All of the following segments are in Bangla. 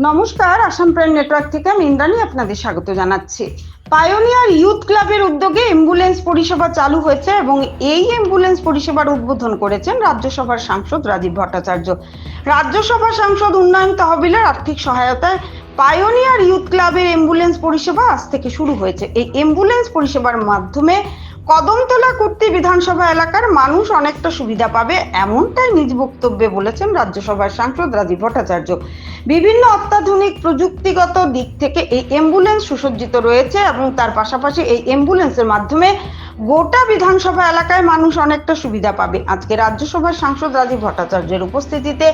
নমস্কার, আসাম প্রাইম নেটওয়ার্ক থেকে আমি ইন্দ্রাণী আপনাদের স্বাগত জানাচ্ছি। পায়োনিয়ার ইউথ ক্লাবের উদ্যোগে অ্যাম্বুলেন্স পরিষেবা চালু হয়েছে এবং এই অ্যাম্বুলেন্স পরিষেবার উদ্বোধন করেছেন রাজ্যসভার সাংসদ রাজীব ভট্টাচার্য। রাজ্যসভা সাংসদ উন্নয়ন তহবিলের আর্থিক সহায়তায় পায়োনিয়ার ইউথ ক্লাবের অ্যাম্বুলেন্স পরিষেবা আজ থেকে শুরু হয়েছে। এই অ্যাম্বুলেন্স পরিষেবার মাধ্যমে কদমতলা কুর্তি বিধানসভা এলাকার মানুষ অনেকটা সুবিধা পাবে, এমনটাই নিজ বক্তব্যে বলেছেন রাজ্যসভার সাংসদ রাজীব ভট্টাচার্য। বিভিন্ন অত্যাধুনিক প্রযুক্তিগত দিক থেকে এই অ্যাম্বুলেন্স সুসজ্জিত রয়েছে এবং তার পাশাপাশি এই অ্যাম্বুলেন্সের মাধ্যমে গোটা বিধানসভা এলাকায় মানুষ অনেকটা সুবিধা পাবে। আজকে রাজ্যসভার সাংসদ রাজীব ভট্টাচার্যের উপস্থিতিতে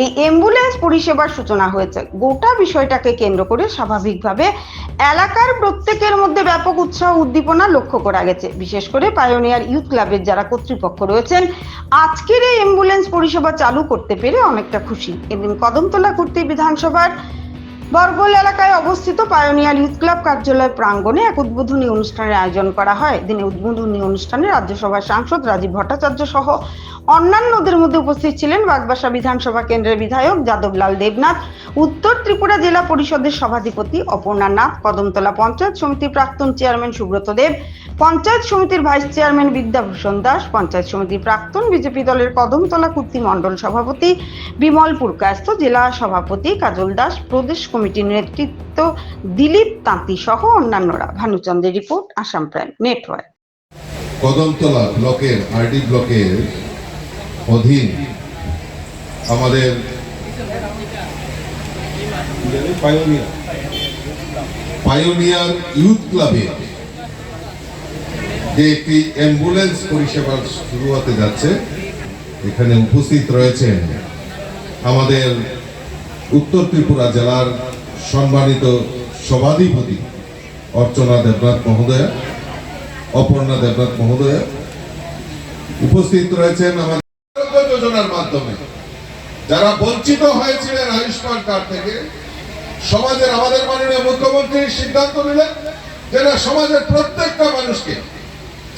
এই অ্যাম্বুলেন্স পরিষেবার সূচনা হয়েছে। গোটা বিষয়টাকে কেন্দ্র করে স্বাভাবিকভাবে এলাকার প্রত্যেকের মধ্যে ব্যাপক উৎসাহ উদ্দীপনা লক্ষ্য করা গেছে। বিশেষ করে পায়োনিয়ার ইউথ ক্লাবের যারা কর্তৃপক্ষ রয়েছেন আজকের এই অ্যাম্বুলেন্স পরিষেবা চালু করতে পেরে অনেকটা খুশি। এদিন কদমতলা কুর্তি বিধানসভার বরগোল এলাকায় অবস্থিত পায়োনিয়ার ইউথ ক্লাব কার্যালয় প্রাঙ্গণে এক উদ্বোধনী অনুষ্ঠানের আয়োজন করা হয়। দিনে উদ্বোধনী অনুষ্ঠানে রাজ্যসভার সাংসদ রাজীব ভট্টাচার্য সহ অন্যান্যদের মধ্যে উপস্থিত ছিলেন বাগবাসা বিধানসভা কেন্দ্রের বিধায়ক যাদবলাল দেবনাথ, উত্তর ত্রিপুরা জেলা পরিষদের সভাধিপতি অপর্ণা নাথ, কদমতলা পঞ্চায়েত সমিতির প্রাক্তন চেয়ারম্যান সুব্রত দেব, পঞ্চায়েত সমিতির ভাইস চেয়ারম্যান বিদ্যাভূষণ দাস, পঞ্চায়েত সমিতির প্রাক্তন বিজেপি দলের কদমতলা কুর্তি মণ্ডল সভাপতি বিমল পুরকায়স্থ, জেলা সভাপতি কাজল দাস, প্রদেশ কমিটির নেতৃত্ব দিলীপ তাঁতি সহ অন্যান্যরা। ভানুচন্দ্রের report, Assam prime network. Kadamtala ব্লকের আরডি ব্লকের অধীন আমাদের পায়োনিয়ার ইউথ ক্লাবে যে একটি অ্যাম্বুলেন্স পরিষেবা শুরু হতে যাচ্ছে, এখানে উপস্থিত রয়েছেন আমাদের উত্তর ত্রিপুরা জেলার সম্মানিত সভাধিপতি অর্চনা দেবনাথ মহোদয়া, অপর্ণা দেবনাথ মহোদয়া, উপস্থিত রয়েছেন আমাদের যোজনার মাধ্যমে যারা বঞ্চিত হয়েছিলেন আয়ুষ্মান কার্ড থেকে। সমাজের আমাদের মাননীয় মুখ্যমন্ত্রী সিদ্ধান্ত নিলেন যে না, সমাজের প্রত্যেকটা মানুষকে,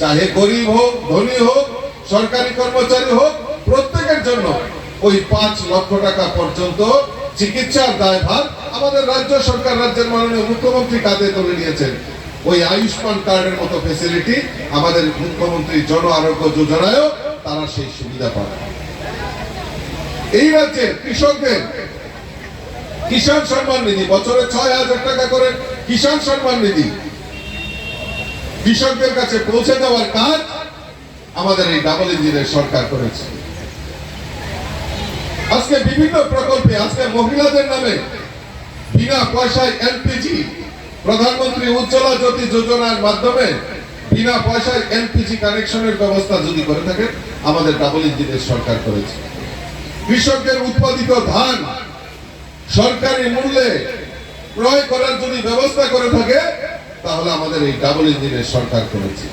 চাহে গরিব হোক ধনী হোক সরকারি কর্মচারী হোক, প্রত্যেকের জন্য ওই 5 লক্ষ টাকা পর্যন্ত চিকিৎসার দায়ভার আমাদের রাজ্য সরকার, রাজ্যের মাননীয় মুখ্যমন্ত্রী কাঁধে তুলে নিয়েছেন। ওই আয়ুষ্মান কার্ডের মতো ফ্যাসিলিটি আমাদের মুখ্যমন্ত্রী জন আরোগ্য যোজনায়ও তারা সেই সুবিধা পাবে। এই রাজ্যের কৃষকদের কিষাণ সম্মান নিধি, বছরে 6,000 টাকা করে কিষাণ সম্মান নিধি কৃষকদের কাছে পৌঁছে দেওয়ার কাজ আমাদের এই ডাবল ইঞ্জিনের সরকার করেছে। আজকে বিভিন্ন প্রকল্পে, আজকে মহিলাদের নামে বিনা পয়সায় এলপিজি, প্রধানমন্ত্রী উজ্জ্বলা জ্যোতি যোজনার মাধ্যমে বিনা পয়সায় এলপিজি কানেকশনের ব্যবস্থা যদি করে থাকে, আমাদের ডাবল ইঞ্জিনের সরকার করেছে। কৃষকদের উৎপাদিত ধান সরকারি মূল্যে ক্রয় করার যদি ব্যবস্থা করে থাকে, তাহলে আমাদের এই ডাবল ইঞ্জিনের সরকার করেছে।